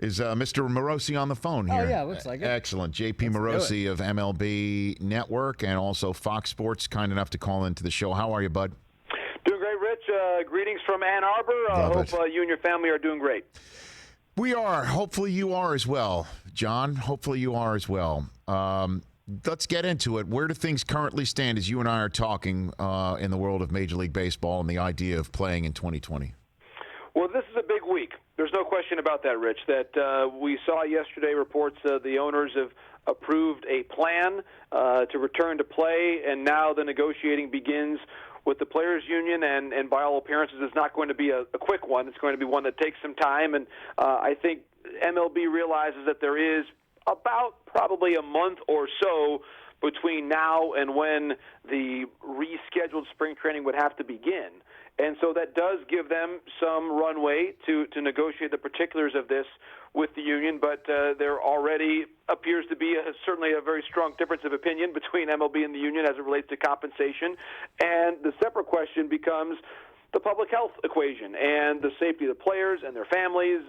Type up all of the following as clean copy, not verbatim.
Is Mr. Morosi on the phone here? Oh, yeah, looks like it. Excellent. JP Morosi of MLB Network and also Fox Sports, kind enough to call into the show. How are you, bud? Doing great, Rich. Greetings from Ann Arbor. Hope you and your family are doing great. We are. Hopefully you are as well, John. Hopefully you are as well. Let's get into it. Where do things currently stand as you and I are talking in the world of Major League Baseball and the idea of playing in 2020? Well, this is a big week. There's no question about that, Rich, that we saw yesterday reports the owners have approved a plan to return to play, and now the negotiating begins with the Players Union, and by all appearances, it's not going to be a quick one. It's going to be one that takes some time, and I think MLB realizes that there is about probably a month or so between now and when the rescheduled spring training would have to begin. And so that does give them some runway to negotiate the particulars of this with the union, but there already appears to be certainly a very strong difference of opinion between MLB and the union as it relates to compensation. And the separate question becomes the public health equation and the safety of the players and their families,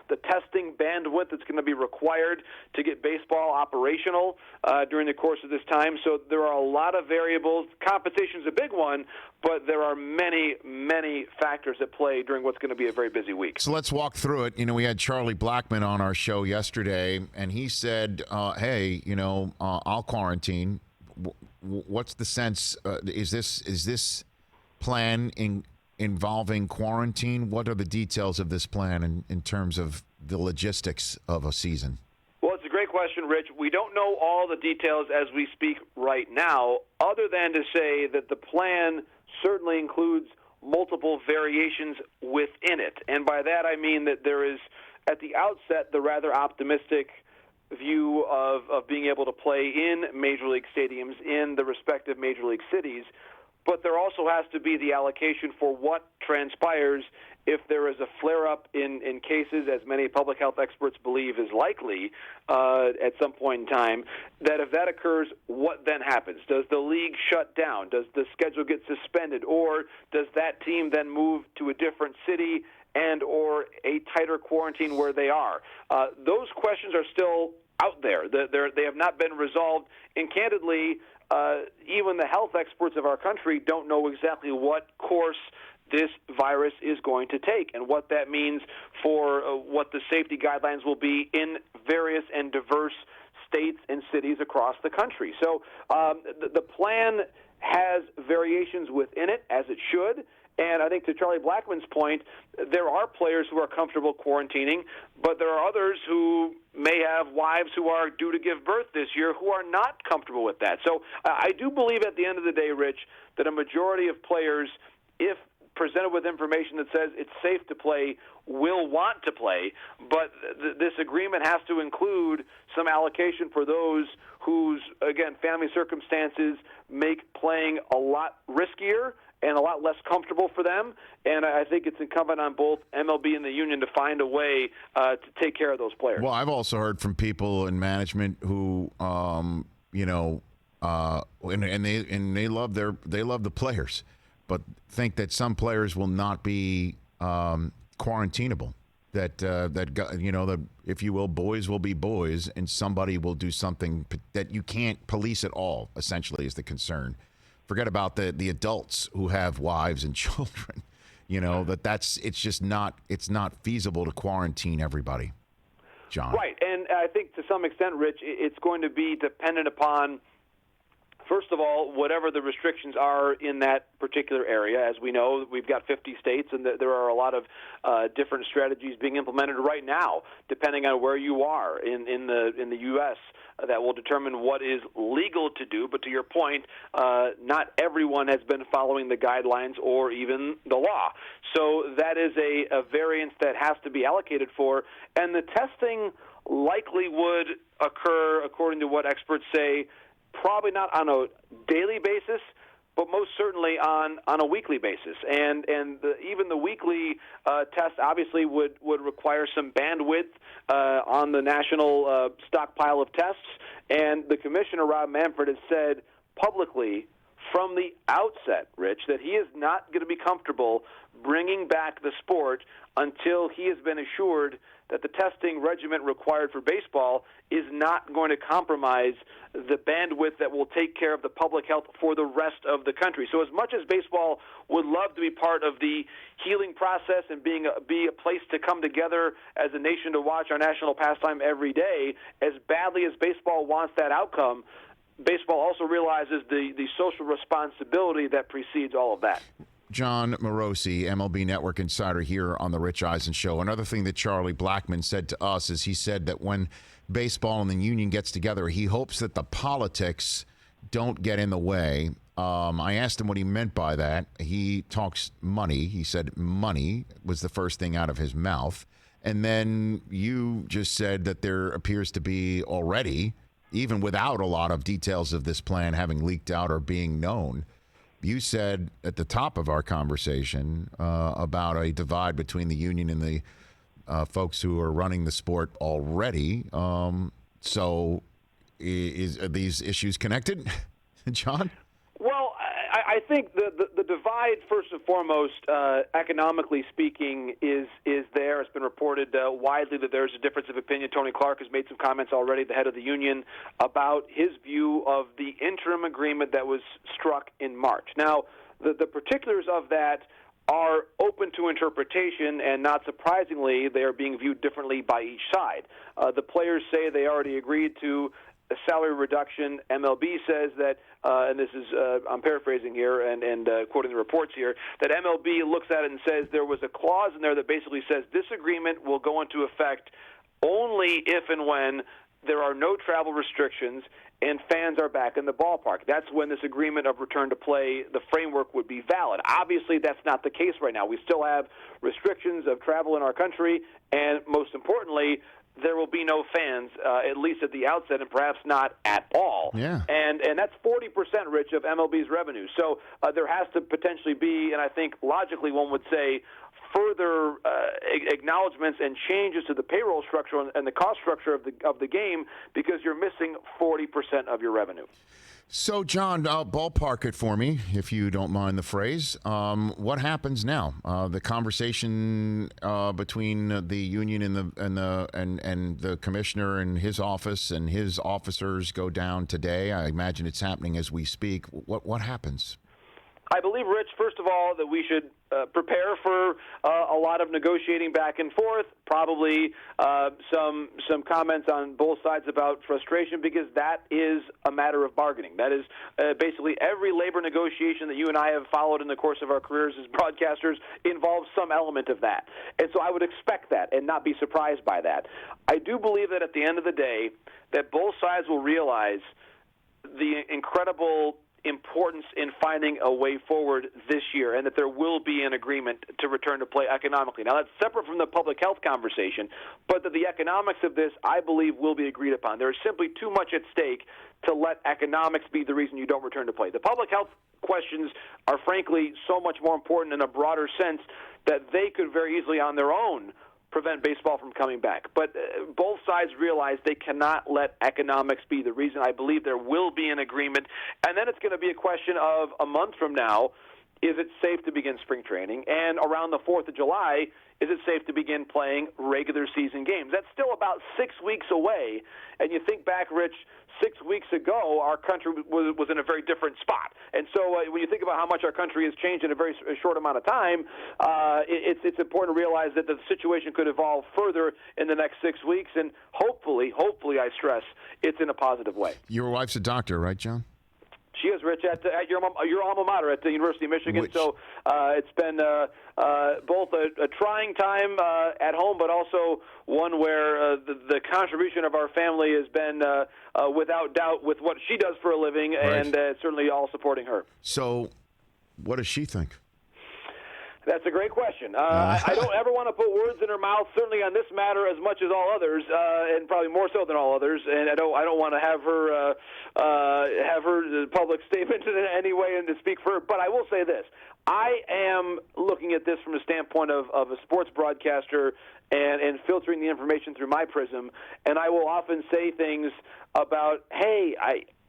the testing bandwidth that's going to be required to get baseball operational during the course of this time. So there are a lot of variables. Compensation is a big one, but there are many, many factors at play during what's going to be a very busy week. So let's walk through it. You know, we had Charlie Blackmon on our show yesterday, and he said, hey, you know, I'll quarantine. What's the sense? Is this plan involving quarantine? What are the details of this plan in terms of the logistics of a season? Well, it's a great question, Rich. We don't know all the details as we speak right now, other than to say that the plan certainly includes multiple variations within it. And by that I mean that there is, at the outset, the rather optimistic view of being able to play in Major League stadiums in the respective Major League cities. But there also has to be the allocation for what transpires if there is a flare-up in cases, as many public health experts believe is likely at some point in time, that if that occurs, what then happens? Does the league shut down? Does the schedule get suspended? Or does that team then move to a different city and or a tighter quarantine where they are? Those questions are still out there. They have not been resolved. And candidly, even the health experts of our country don't know exactly what course this virus is going to take and what that means for what the safety guidelines will be in various and diverse states and cities across the country. So the plan has variations within it, as it should. And I think to Charlie Blackmon's point, there are players who are comfortable quarantining, but there are others who may have wives who are due to give birth this year who are not comfortable with that. So I do believe at the end of the day, Rich, that a majority of players, if presented with information that says it's safe to play, will want to play, but this agreement has to include some allocation for those whose, again, family circumstances make playing a lot riskier and a lot less comfortable for them. And I think it's incumbent on both MLB and the union to find a way to take care of those players. Well, I've also heard from people in management who, and they love the players, but think that some players will not be quarantinable. That if you will, boys will be boys, and somebody will do something that you can't police at all. Essentially, is the concern. Forget about the adults who have wives and children. You know, it's not feasible to quarantine everybody, John. Right, and I think to some extent, Rich, it's going to be dependent upon, first of all, whatever the restrictions are in that particular area. As we know, we've got 50 states, and there are a lot of different strategies being implemented right now, depending on where you are in the U.S., that will determine what is legal to do. But to your point, not everyone has been following the guidelines or even the law. So that is a variance that has to be allocated for. And the testing likely would occur, according to what experts say, probably not on a daily basis, but most certainly on a weekly basis. And even the weekly test obviously would require some bandwidth on the national stockpile of tests. And the commissioner, Rob Manfred, has said publicly from the outset, Rich, that he is not going to be comfortable bringing back the sport until he has been assured that the testing regimen required for baseball is not going to compromise the bandwidth that will take care of the public health for the rest of the country. So as much as baseball would love to be part of the healing process and be a place to come together as a nation to watch our national pastime every day, as badly as baseball wants that outcome, baseball also realizes the social responsibility that precedes all of that. Jon Morosi, MLB Network insider here on the Rich Eisen Show. Another thing that Charlie Blackmon said to us is he said that when baseball and the union gets together, he hopes that the politics don't get in the way. I asked him what he meant by that. He talks money. He said money was the first thing out of his mouth. And then you just said that there appears to be already, even without a lot of details of this plan having leaked out or being known, you said at the top of our conversation about a divide between the union and the folks who are running the sport already. So are these issues connected, John? Well, I think the divide, first and foremost, economically speaking, is there. It's been reported widely that there's a difference of opinion. Tony Clark has made some comments already, the head of the union, about his view of the interim agreement that was struck in March. Now, the particulars of that are open to interpretation, and not surprisingly, they are being viewed differently by each side. The players say they already agreed to a salary reduction. MLB says that, and this is, I'm paraphrasing here and quoting the reports here, that MLB looks at it and says there was a clause in there that basically says this agreement will go into effect only if and when there are no travel restrictions and fans are back in the ballpark. That's when this agreement of return to play, the framework, would be valid. Obviously, that's not the case right now. We still have restrictions of travel in our country, and most importantly, there will be no fans, at least at the outset, and perhaps not at all. Yeah. And that's 40%, Rich, of MLB's revenue. So there has to potentially be, and I think logically one would say, further acknowledgments and changes to the payroll structure and the cost structure of the game, because you're missing 40% of your revenue. So, John, ballpark it for me, if you don't mind the phrase. What happens now? The conversation between the union and the commissioner and his office and his officers go down today. I imagine it's happening as we speak. What happens? I believe, Rich, first of all, that we should prepare for a lot of negotiating back and forth, probably some comments on both sides about frustration, because that is a matter of bargaining. That is basically every labor negotiation that you and I have followed in the course of our careers as broadcasters involves some element of that. And so I would expect that and not be surprised by that. I do believe that at the end of the day, that both sides will realize the incredible importance in finding a way forward this year, and that there will be an agreement to return to play economically. Now, that's separate from the public health conversation, but that the economics of this, I believe, will be agreed upon. There is simply too much at stake to let economics be the reason you don't return to play. The public health questions are, frankly, so much more important in a broader sense that they could very easily on their own prevent baseball from coming back. But both sides realize they cannot let economics be the reason. I believe there will be an agreement. And then it's going to be a question of a month from now, is it safe to begin spring training? And around the 4th of July, is it safe to begin playing regular season games? That's still about 6 weeks away. And you think back, Rich, 6 weeks ago, our country was in a very different spot. And so when you think about how much our country has changed in a very short amount of time, it's important to realize that the situation could evolve further in the next 6 weeks. And hopefully, I stress, it's in a positive way. Your wife's a doctor, right, John? She is, Rich, at your alma mater at the University of Michigan. So it's been both a trying time at home, but also one where the contribution of our family has been, without doubt, with what she does for a living, right. And certainly all supporting her. So what does she think? That's a great question. I don't ever want to put words in her mouth, certainly on this matter as much as all others, and probably more so than all others. And I don't want to have her public statement in any way and to speak for her. But I will say this. I am looking at this from a standpoint of a sports broadcaster and filtering the information through my prism. And I will often say things about, hey,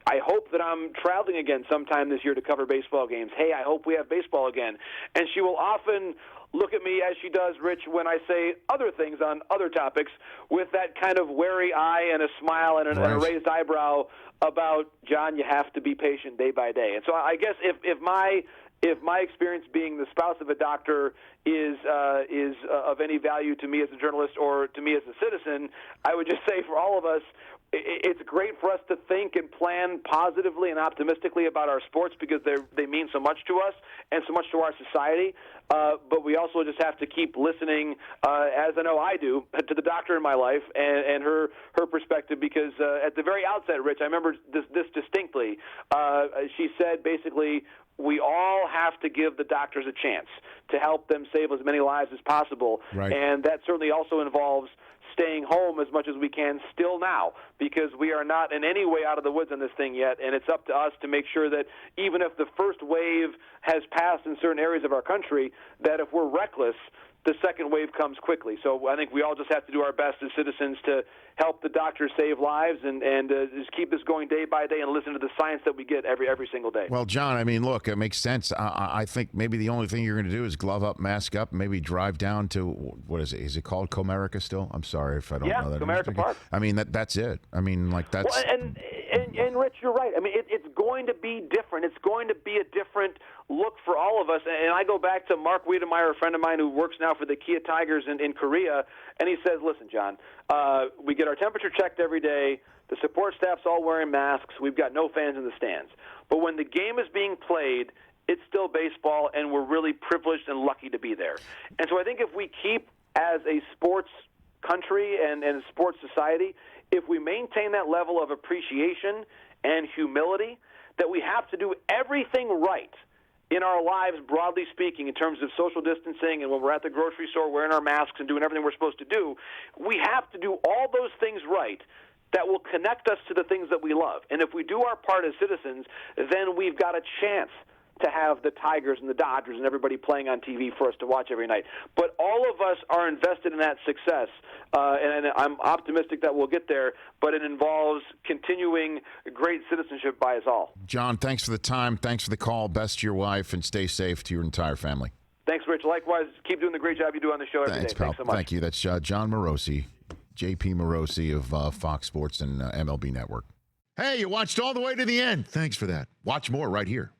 I hope that I'm traveling again sometime this year to cover baseball games. Hey, I hope we have baseball again. And she will often look at me as she does, Rich, when I say other things on other topics with that kind of wary eye and a smile and a raised eyebrow about, John, you have to be patient day by day. And so I guess if my experience being the spouse of a doctor is of any value to me as a journalist or to me as a citizen, I would just say for all of us, it's great for us to think and plan positively and optimistically about our sports because they mean so much to us and so much to our society. But we also just have to keep listening, as I know I do, to the doctor in my life and her perspective because at the very outset, Rich, I remember this distinctly. She said basically, we all have to give the doctors a chance to help them save as many lives as possible. Right. And that certainly also involves staying home as much as we can still now because we are not in any way out of the woods on this thing yet, and it's up to us to make sure that even if the first wave has passed in certain areas of our country, that if we're reckless, the second wave comes quickly. So I think we all just have to do our best as citizens to help the doctors save lives and just keep this going day by day and listen to the science that we get every single day. Well, John, I mean, look, it makes sense. I think maybe the only thing you're going to do is glove up, mask up, maybe drive down to, what is it? Is it called Comerica still? I'm sorry if I don't know that. Comerica Park. I mean, that's it. I mean, like that's... Well, and Rich, you're right. I mean, it's going to be different. It's going to be a different look for all of us. And I go back to Mark Wiedemeyer, a friend of mine who works now for the Kia Tigers in Korea, and he says, listen, John, we get our temperature checked every day. The support staff's all wearing masks. We've got no fans in the stands. But when the game is being played, it's still baseball, and we're really privileged and lucky to be there. And so I think if we keep, as a sports country and a sports society, if we maintain that level of appreciation and humility, that we have to do everything right in our lives, broadly speaking, in terms of social distancing and when we're at the grocery store wearing our masks and doing everything we're supposed to do, we have to do all those things right that will connect us to the things that we love. And if we do our part as citizens, then we've got a chance to have the Tigers and the Dodgers and everybody playing on TV for us to watch every night. But all of us are invested in that success, and I'm optimistic that we'll get there, but it involves continuing great citizenship by us all. John, thanks for the time. Thanks for the call. Best to your wife, and stay safe to your entire family. Thanks, Rich. Likewise, keep doing the great job you do on the show every day. Pal. Thanks so much. Thank you. That's Jon Morosi, JP Morosi of Fox Sports and MLB Network. Hey, you watched all the way to the end. Thanks for that. Watch more right here.